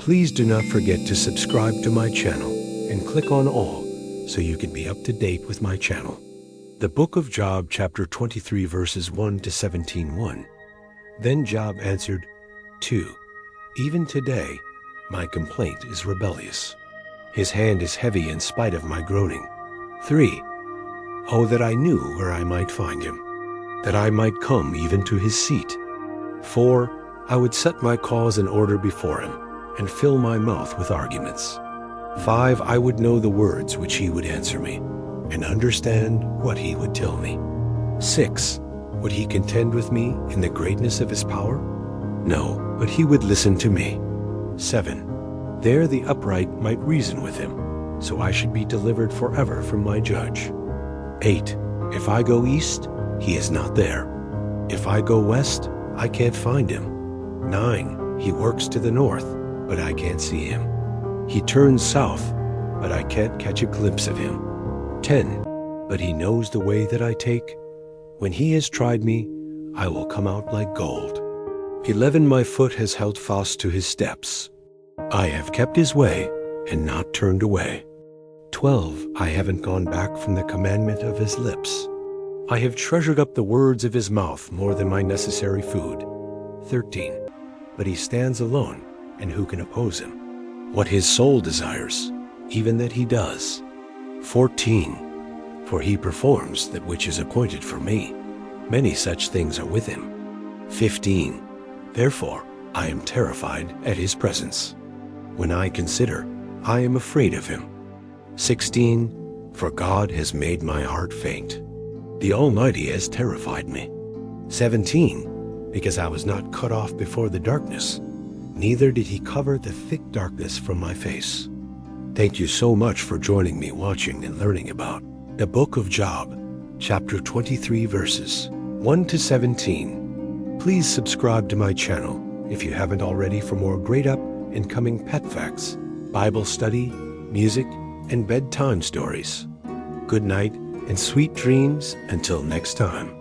Please do not forget to subscribe to my channel and click on all so you can be up to date with my channel. The book of Job, chapter 23, verses 1 to 17:1. Then Job answered, 2. Even today, my complaint is rebellious. His hand is heavy in spite of my groaning. 3. Oh, that I knew where I might find him, that I might come even to his seat. 4. I would set my cause in order before him, and fill my mouth with arguments. 5. I would know the words which he would answer me, and understand what he would tell me. 6. Would he contend with me in the greatness of his power? No, but he would listen to me. 7. There the upright might reason with him, so I should be delivered forever from my judge. 8. If I go east, he is not there. If I go west, I can't find him. 9. He works to the north, but I can't see him. He turns south, but I can't catch a glimpse of him. 10. But he knows the way that I take. When he has tried me, I will come out like gold. 11. My foot has held fast to his steps. I have kept his way and not turned away. 12. I haven't gone back from the commandment of his lips. I have treasured up the words of his mouth more than my necessary food. 13. But he stands alone, and who can oppose him? What his soul desires, even that he does. 14. For he performs that which is appointed for me. Many such things are with him. 15. Therefore I am terrified at his presence. When I consider, I am afraid of him. 16. For God has made my heart faint. The Almighty has terrified me. 17. Because I was not cut off before the darkness, neither did he cover the thick darkness from my face. Thank you so much for joining me watching and learning about the book of Job, chapter 23, verses 1 to 17. Please subscribe to my channel if you haven't already for more great up and coming pet facts, Bible study, music, and bedtime stories. Good night and sweet dreams until next time.